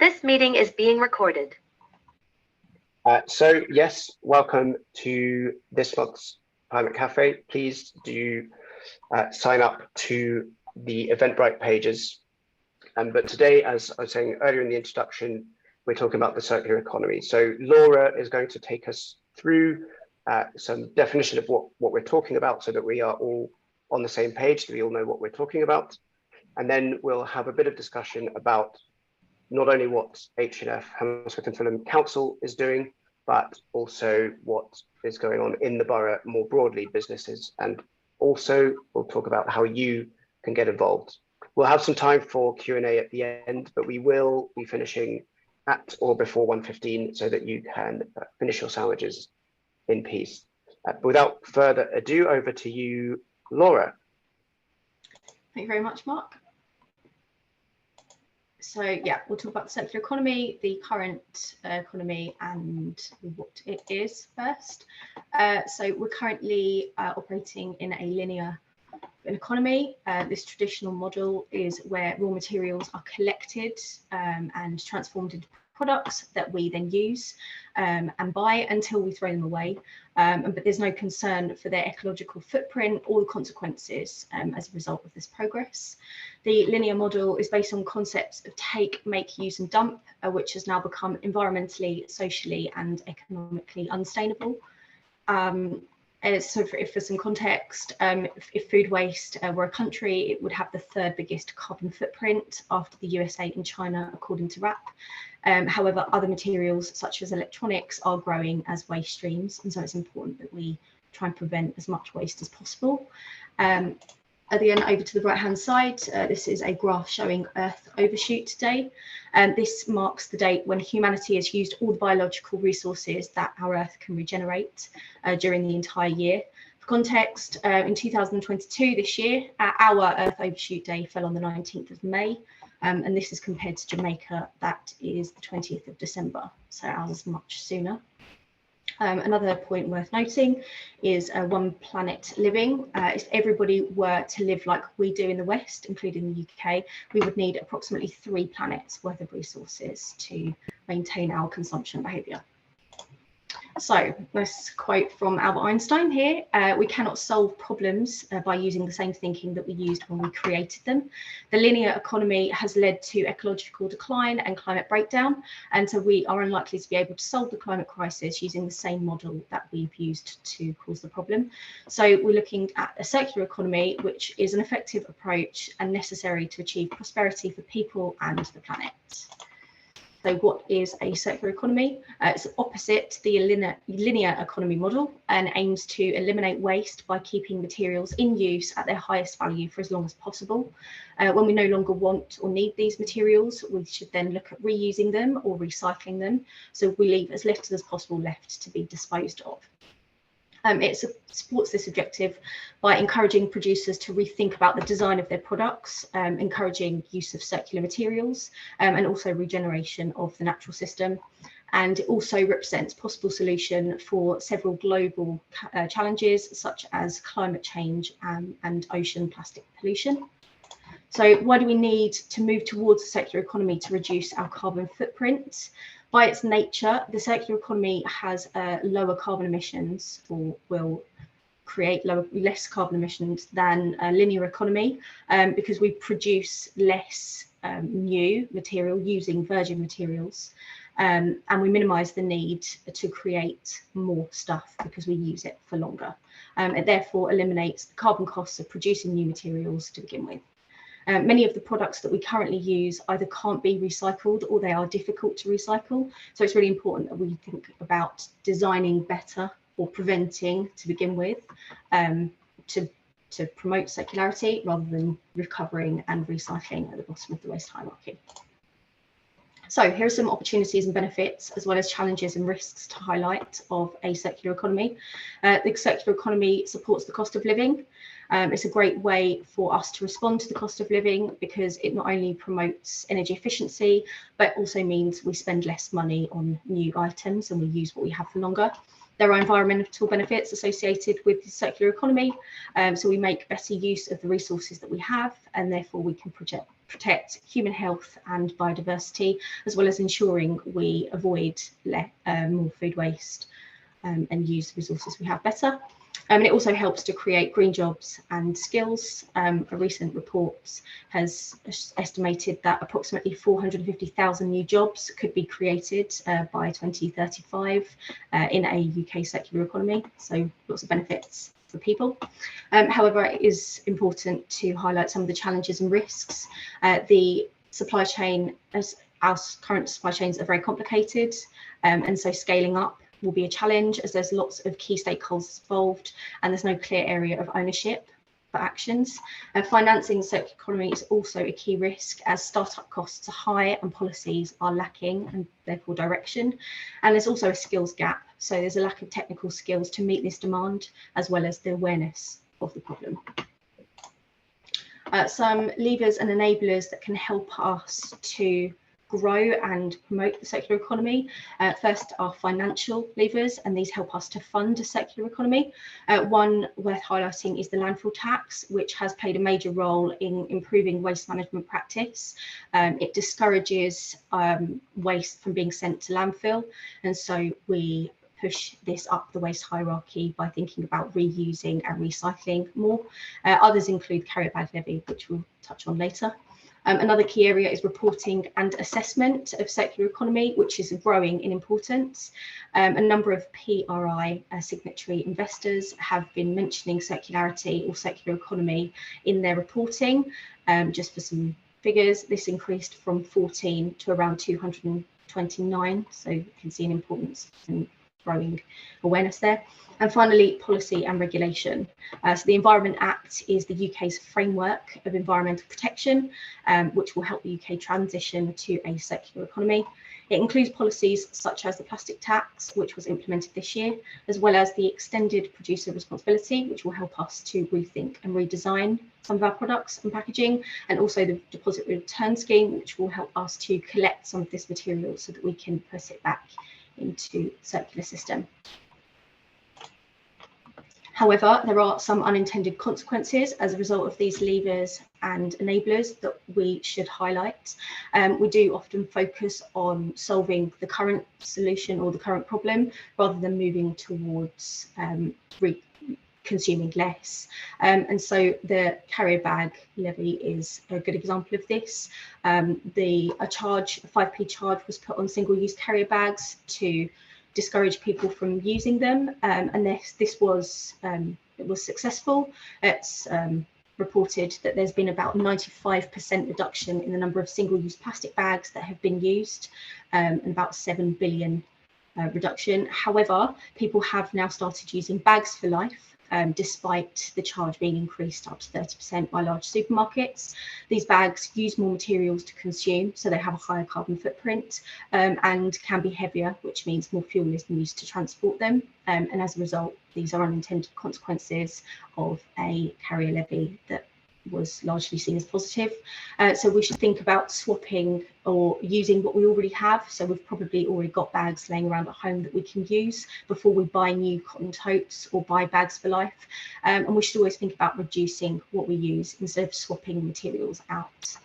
This meeting is being recorded. Yes, welcome to this month's Climate Café. Please do sign up to the Eventbrite pages. But today, as I was saying earlier in the introduction, we're talking about the circular economy. So Laura is going to take us through some definition of what we're talking about so that we are all on the same page, so we all know what we're talking about. And then we'll have a bit of discussion about not only what H&F, Hammersmith Fulham Council is doing, but also what is going on in the borough more broadly, businesses. And also we'll talk about how you can get involved. We'll have some time for Q&A at the end, but we will be finishing at or before 1:15 so that you can finish your sandwiches in peace. Without further ado, over to you, Laura. Thank you very much, Mark. So yeah, we'll talk about the circular economy, the current economy and what it is first. So we're currently operating in a linear economy. This traditional model is where raw materials are collected and transformed into products that we then use and buy until we throw them away. But there's no concern for their ecological footprint or the consequences as a result of this progress. The linear model is based on concepts of take, make, use and dump, which has now become environmentally, socially and economically unsustainable. So for some context, if food waste were a country, it would have the third biggest carbon footprint after the USA and China, according to WRAP. However, other materials such as electronics are growing as waste streams, and so it's important that we try and prevent as much waste as possible. Again, over to the right-hand side, this is a graph showing Earth Overshoot Day. This marks the date when humanity has used all the biological resources that our Earth can regenerate during the entire year. For context, in 2022, this year, our Earth Overshoot Day fell on the 19th of May, and this is compared to Jamaica, that is the 20th of December, so ours is much sooner. Another point worth noting is one planet living. If everybody were to live like we do in the West, including the UK, we would need approximately 3 planets worth of resources to maintain our consumption behaviour. So this quote from Albert Einstein here: we cannot solve problems by using the same thinking that we used when we created them. The linear economy has led to ecological decline and climate breakdown, and so we are unlikely to be able to solve the climate crisis using the same model that we've used to cause the problem. So we're looking at a circular economy, which is an effective approach and necessary to achieve prosperity for people and the planet. So what is a circular economy? It's opposite the linear economy model and aims to eliminate waste by keeping materials in use at their highest value for as long as possible. When we no longer want or need these materials, we should then look at reusing them or recycling them, so we leave as little as possible left to be disposed of. It supports this objective by encouraging producers to rethink about the design of their products, encouraging use of circular materials and also regeneration of the natural system. And it also represents a possible solution for several global challenges such as climate change and ocean plastic pollution. So why do we need to move towards a circular economy to reduce our carbon footprint? By its nature, the circular economy has lower carbon emissions, or will create less carbon emissions than a linear economy, because we produce less new material using virgin materials, and we minimise the need to create more stuff because we use it for longer. It therefore eliminates the carbon costs of producing new materials to begin with. Many of the products that we currently use either can't be recycled or they are difficult to recycle. So it's really important that we think about designing better or preventing to begin with to promote circularity rather than recovering and recycling at the bottom of the waste hierarchy. So here are some opportunities and benefits, as well as challenges and risks to highlight of a circular economy. The circular economy supports the cost of living. It's a great way for us to respond to the cost of living because it not only promotes energy efficiency, but also means we spend less money on new items and we use what we have for longer. There are environmental benefits associated with the circular economy, so we make better use of the resources that we have, and therefore we can protect human health and biodiversity, as well as ensuring we avoid more food waste and use the resources we have better. And it also helps to create green jobs and skills. A recent report has estimated that approximately 450,000 new jobs could be created by 2035 in a UK circular economy. So lots of benefits for people. However, it is important to highlight some of the challenges and risks. The supply chain, as our current supply chains are very complicated, and so scaling up will be a challenge as there's lots of key stakeholders involved and there's no clear area of ownership for actions. Financing the circular economy is also a key risk as startup costs are high and policies are lacking and therefore direction. And there's also a skills gap. So there's a lack of technical skills to meet this demand as well as the awareness of the problem. Some levers and enablers that can help us to grow and promote the circular economy. First are financial levers, and these help us to fund a circular economy. One worth highlighting is the landfill tax, which has played a major role in improving waste management practice. It discourages waste from being sent to landfill, and so we push this up the waste hierarchy by thinking about reusing and recycling more. Others include carrier bag levy, which we'll touch on later. Another key area is reporting and assessment of circular economy, which is growing in importance. A number of PRI signatory investors have been mentioning circularity or circular economy in their reporting. Just for some figures, this increased from 14 to around 229, so you can see an importance and growing awareness there. And finally, policy and regulation. So the Environment Act is the UK's framework of environmental protection, which will help the UK transition to a circular economy. It includes policies such as the plastic tax, which was implemented this year, as well as the extended producer responsibility, which will help us to rethink and redesign some of our products and packaging, and also the deposit return scheme, which will help us to collect some of this material so that we can put it back into the circular system. However, there are some unintended consequences as a result of these levers and enablers that we should highlight. We do often focus on solving the current solution or the current problem rather than moving towards consuming less. And so the carrier bag levy is a good example of this. A 5p charge was put on single-use carrier bags to discourage people from using them, and this was successful. It's reported that there's been about 95% reduction in the number of single-use plastic bags that have been used, and about 7 billion reduction. However, people have now started using bags for life, despite the charge being increased up to 30% by large supermarkets. These bags use more materials to consume, so they have a higher carbon footprint, and can be heavier, which means more fuel is used to transport them. And as a result, these are unintended consequences of a carrier levy that was largely seen as positive. So we should think about swapping or using what we already have. So we've probably already got bags laying around at home that we can use before we buy new cotton totes or buy bags for life. And we should always think about reducing what we use instead of swapping materials out.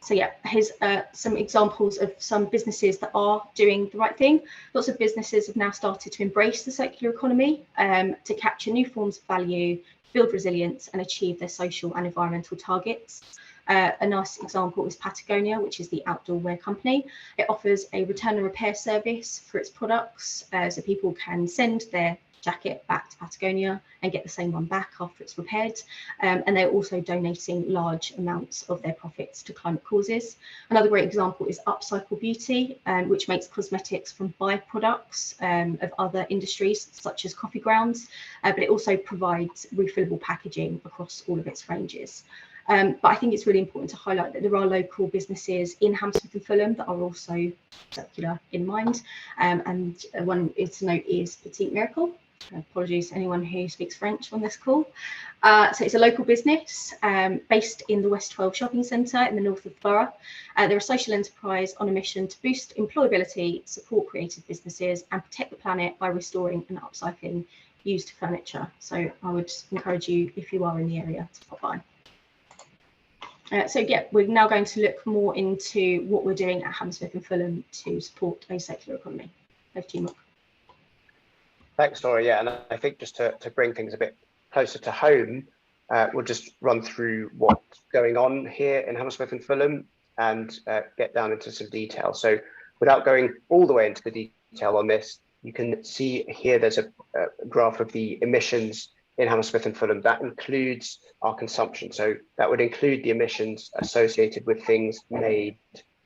So yeah, here's some examples of some businesses that are doing the right thing. Lots of businesses have now started to embrace the circular economy to capture new forms of value, build resilience and achieve their social and environmental targets. A nice example is Patagonia, which is the outdoor wear company. It offers a return and repair service for its products, so people can send their jacket back to Patagonia and get the same one back after it's repaired. And they're also donating large amounts of their profits to climate causes. Another great example is Upcycle Beauty, which makes cosmetics from byproducts of other industries, such as coffee grounds, but it also provides refillable packaging across all of its ranges. But I think it's really important to highlight that there are local businesses in Hammersmith and Fulham that are also circular in mind. And one to note is Petite Miracle. Apologies to anyone who speaks French on this call. So it's a local business based in the West 12 shopping centre in the north of the borough. They're a social enterprise on a mission to boost employability, support creative businesses and protect the planet by restoring and upcycling used furniture. So I would encourage you, if you are in the area, to pop by. So yeah, we're now going to look more into what we're doing at Hammersmith and Fulham to support a circular economy. Over to you, Mark. Thanks, Laura. Yeah, and I think just to bring things a bit closer to home, we'll just run through what's going on here in Hammersmith and Fulham and get down into some detail. So without going all the way into the detail on this, you can see here there's a graph of the emissions in Hammersmith and Fulham. That includes our consumption. So that would include the emissions associated with things made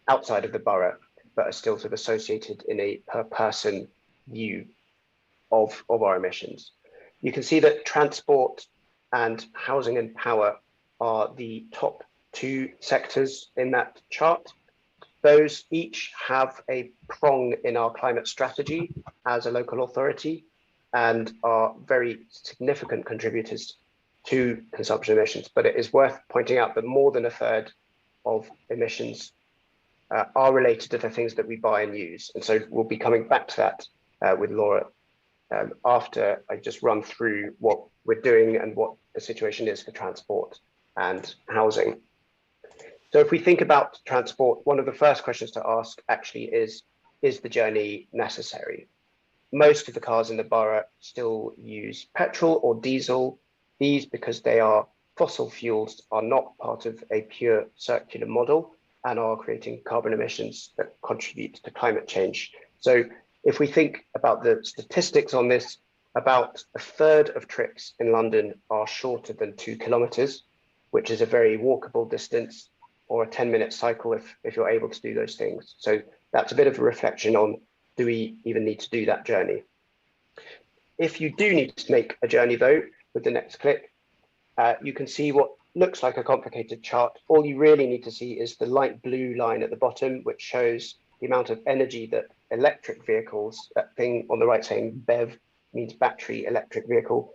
outside of the borough, but are still sort of associated in a per person view of our emissions. You can see that transport and housing and power are the top two sectors in that chart. Those each have a prong in our climate strategy as a local authority and are very significant contributors to consumption emissions. But it is worth pointing out that more than a third of emissions are related to the things that we buy and use. And so we'll be coming back to that with Laura after I just run through what we're doing and what the situation is for transport and housing. So if we think about transport, one of the first questions to ask actually is the journey necessary? Most of the cars in the borough still use petrol or diesel. These, because they are fossil fuels, are not part of a pure circular model and are creating carbon emissions that contribute to climate change. So if we think about the statistics on this, about a third of trips in London are shorter than 2 kilometers, which is a very walkable distance, or a 10-minute cycle if you're able to do those things. So that's a bit of a reflection on, do we even need to do that journey? If you do need to make a journey though, with the next click, you can see what looks like a complicated chart. All you really need to see is the light blue line at the bottom, which shows the amount of energy that electric vehicles, that thing on the right saying BEV means battery electric vehicle.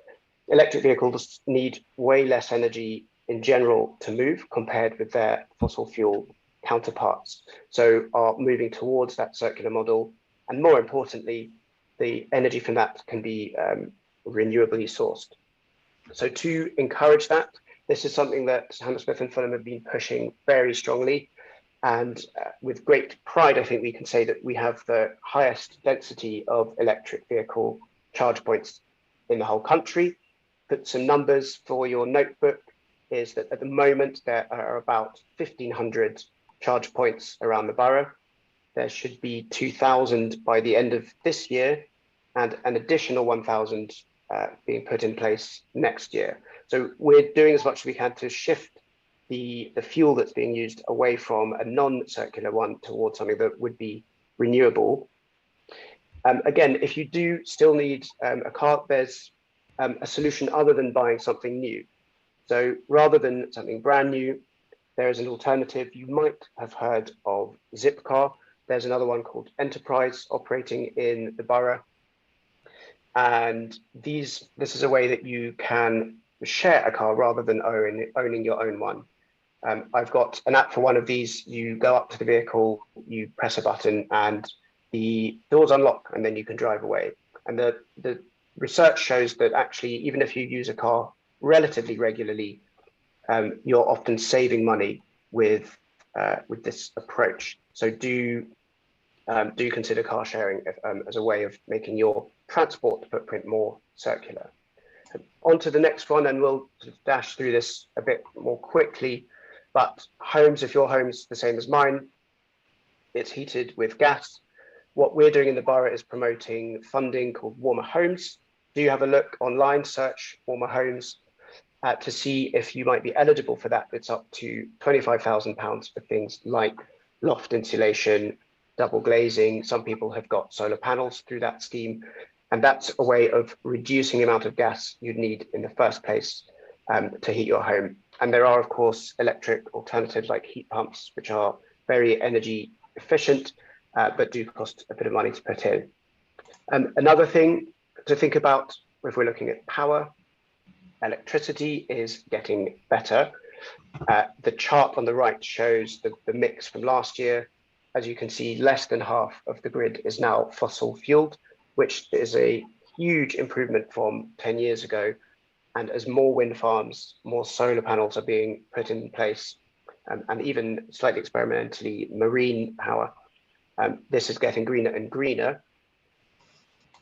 Electric vehicles need way less energy in general to move compared with their fossil fuel counterparts. So are moving towards that circular model. And more importantly, the energy from that can be renewably sourced. So to encourage that, this is something that Hammersmith and Fulham have been pushing very strongly. And with great pride, I think we can say that we have the highest density of electric vehicle charge points in the whole country. Put some numbers for your notebook is that at the moment there are about 1,500 charge points around the borough. There should be 2,000 by the end of this year and an additional 1,000 being put in place next year. So we're doing as much as we can to shift the fuel that's being used away from a non-circular one towards something that would be renewable. Again, if you do still need a car, there's a solution other than buying something new. So rather than something brand new, there is an alternative. You might have heard of Zipcar. There's another one called Enterprise operating in the borough. And this is a way that you can share a car rather than owning your own one. I've got an app for one of these. You go up to the vehicle, you press a button and the doors unlock and then you can drive away. And the research shows that actually, even if you use a car relatively regularly, you're often saving money with this approach. So do consider car sharing as a way of making your transport footprint more circular. On to the next one, and we'll sort of dash through this a bit more quickly. But homes, if your home's the same as mine, it's heated with gas. What we're doing in the borough is promoting funding called Warmer Homes. Do you have a look online, search Warmer Homes to see if you might be eligible for that. It's up to £25,000 for things like loft insulation, double glazing. Some people have got solar panels through that scheme. And that's a way of reducing the amount of gas you'd need in the first place to heat your home. And there are, of course, electric alternatives like heat pumps, which are very energy efficient, but do cost a bit of money to put in. Another thing to think about if we're looking at power, electricity is getting better. The chart on the right shows the mix from last year. As you can see, less than half of the grid is now fossil fueled, which is a huge improvement from 10 years ago. And as more wind farms, more solar panels are being put in place, and even slightly experimentally marine power. This is getting greener and greener.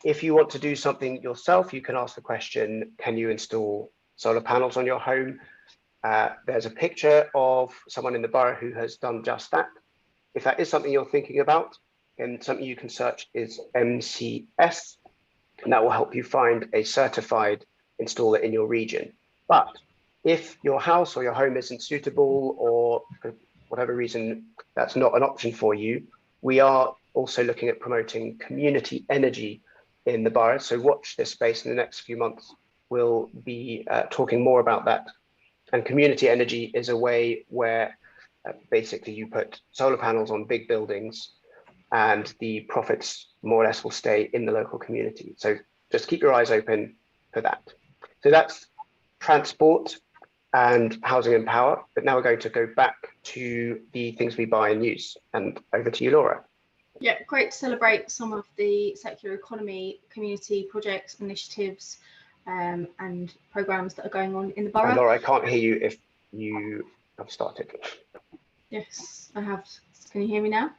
If you want to do something yourself, you can ask the question, can you install solar panels on your home? There's a picture of someone in the borough who has done just that. If that is something you're thinking about, then something you can search is MCS, and that will help you find a certified installer in your region. But if your house or your home isn't suitable, or for whatever reason that's not an option for you, we are also looking at promoting community energy in the borough. So watch this space. In the next few months, we'll be talking more about that. And community energy is a way where basically you put solar panels on big buildings and the profits more or less will stay in the local community. So just keep your eyes open for that. So that's transport and housing and power. But now we're going to go back to the things we buy and use. And over to you, Laura. Yeah, great to celebrate some of the circular economy community projects, initiatives, and programs that are going on in the borough. And Laura, I can't hear you if you have started. Yes, I have. Can you hear me now?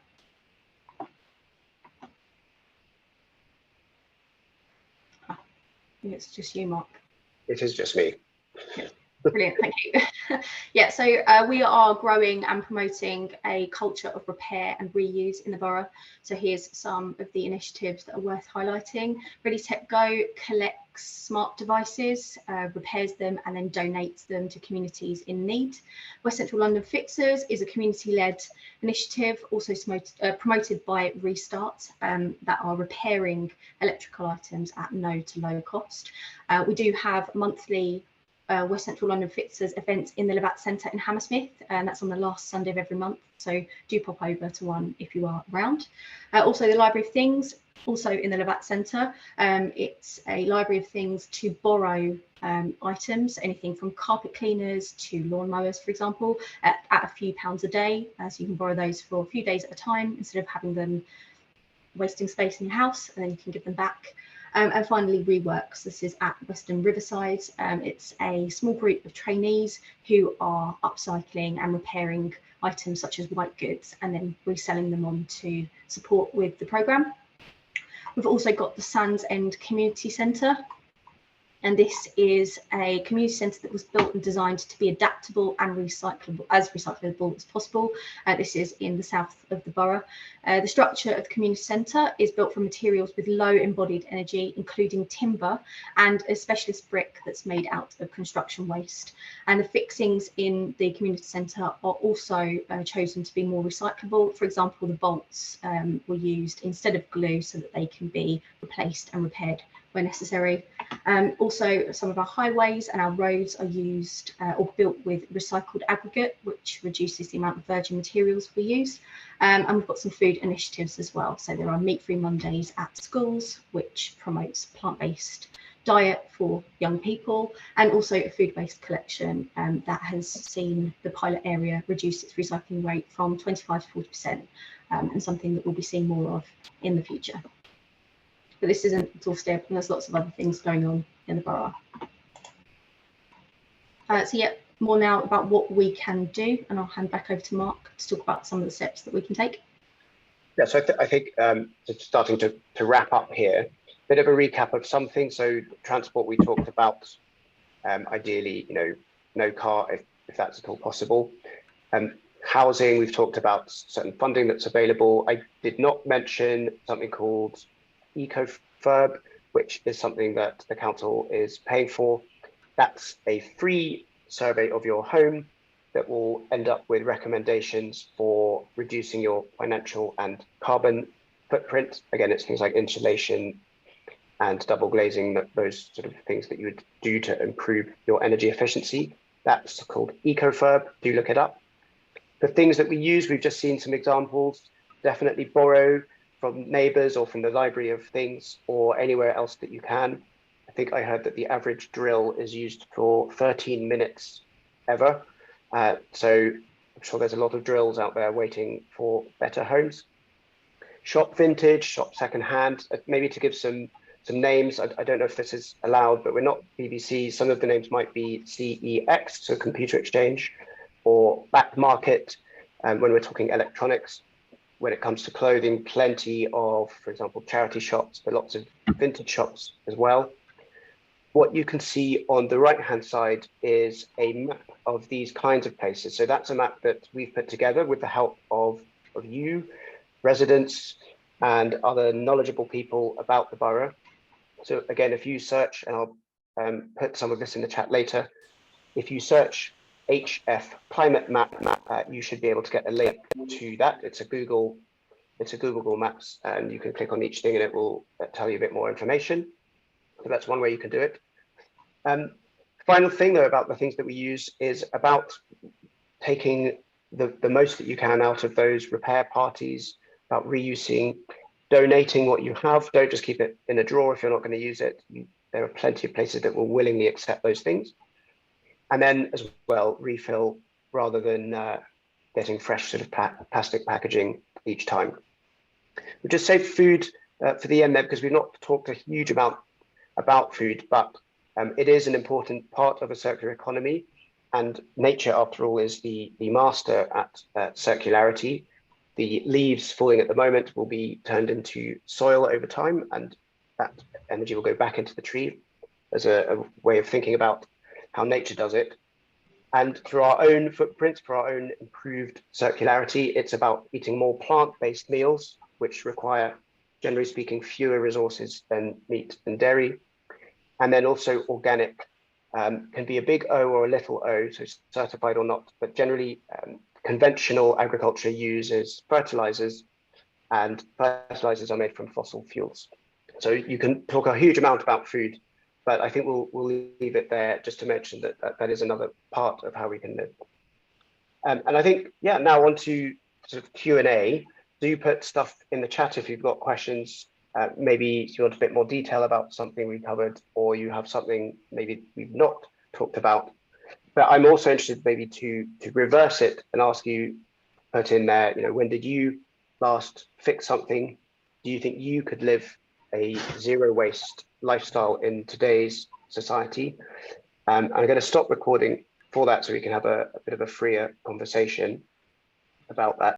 I think it's just you, Mark. It is just me. Yeah. Brilliant, thank you. Yeah, so we are growing and promoting a culture of repair and reuse in the borough. So here's some of the initiatives that are worth highlighting. Ready Tech Go collects smart devices, repairs them and then donates them to communities in need. West Central London Fixers is a community-led initiative also promoted by Restart that are repairing electrical items at no to low cost. We do have monthly West Central London Fixers events in the Levat Centre in Hammersmith, and that's on the last Sunday of every month. So do pop over to one if you are around. Also, the Library of Things, also in the Levat Centre. It's a library of things to borrow items, anything from carpet cleaners to lawn mowers, for example, at a few pounds a day. So you can borrow those for a few days at a time instead of having them wasting space in your house, and then you can give them back. And finally, Reworks. This is at Western Riverside. It's a small group of trainees who are upcycling and repairing items such as white goods and then reselling them on to support with the programme. We've also got the Sands End Community Centre. And this is a community centre that was built and designed to be adaptable and recyclable as possible. This is in the south of the borough. The structure of the community centre is built from materials with low embodied energy, including timber and a specialist brick that's made out of construction waste. And the fixings in the community centre are also chosen to be more recyclable. For example, the bolts were used instead of glue so that they can be replaced and repaired where necessary. Also, some of our highways and our roads are used or built with recycled aggregate, which reduces the amount of virgin materials we use. And we've got some food initiatives as well. So there are meat-free Mondays at schools, which promotes plant-based diet for young people, and also a food waste collection that has seen the pilot area reduce its recycling rate from 25 to 40%, and something that we'll be seeing more of in the future. But this isn't exhaustive, and there's lots of other things going on in the borough. So yeah, more now about what we can do, and I'll hand back over to Mark to talk about some of the steps that we can take. Yeah, so I think just starting to wrap up here, bit of a recap of some things. So transport we talked about, ideally, no car if that's at all possible. Housing, we've talked about certain funding that's available. I did not mention something called EcoFurb, which is something that the council is paying for. That's a free survey of your home that will end up with recommendations for reducing your financial and carbon footprint. Again, it's things like insulation and double glazing, those sort of things that you would do to improve your energy efficiency. That's called EcoFurb. Do look it up. The things that we use, we've just seen some examples. Definitely borrow from neighbours or from the Library of Things or anywhere else that you can. I think I heard that the average drill is used for 13 minutes ever. So I'm sure there's a lot of drills out there waiting for better homes. Shop vintage, shop secondhand, maybe to give some names. I don't know if this is allowed, but we're not BBC. Some of the names might be CEX, so Computer Exchange. or back market when we're talking electronics. When it comes to clothing, plenty of, for example, charity shops, but lots of vintage shops as well. What you can see on the right-hand side is a map of these kinds of places. So that's a map that we've put together with the help of you, residents, and other knowledgeable people about the borough. So again, if you search, and I'll put some of this in the chat later, if you search HF climate map, you should be able to get a link to that. It's a Google Maps, and you can click on each thing and it will tell you a bit more information. So that's one way you can do it. Final thing though about the things that we use is about taking the most that you can out of those repair parties, about reusing, donating what you have. Don't just keep it in a drawer if you're not going to use it. There are plenty of places that will willingly accept those things. And then as well, refill rather than getting fresh sort of plastic packaging each time. We'll just save food for the end there, because we've not talked a huge amount about food, but it is an important part of a circular economy. And nature, after all, is the master at circularity. The leaves falling at the moment will be turned into soil over time, and that energy will go back into the tree as a way of thinking about how nature does it. And through our own footprints, for our own improved circularity, it's about eating more plant-based meals, which require, generally speaking, fewer resources than meat and dairy. And then also organic can be a big O or a little o, so certified or not, but generally conventional agriculture uses fertilizers, and fertilizers are made from fossil fuels. So you can talk a huge amount about food, but I think we'll leave it there just to mention that is another part of how we can live. And I think, yeah, now on to sort of Q&A. Do put stuff in the chat if you've got questions. Maybe you want a bit more detail about something we covered, or you have something maybe we've not talked about. But I'm also interested maybe to reverse it and ask you, put in there, when did you last fix something? Do you think you could live a zero waste lifestyle in today's society? I'm going to stop recording for that so we can have a bit of a freer conversation about that.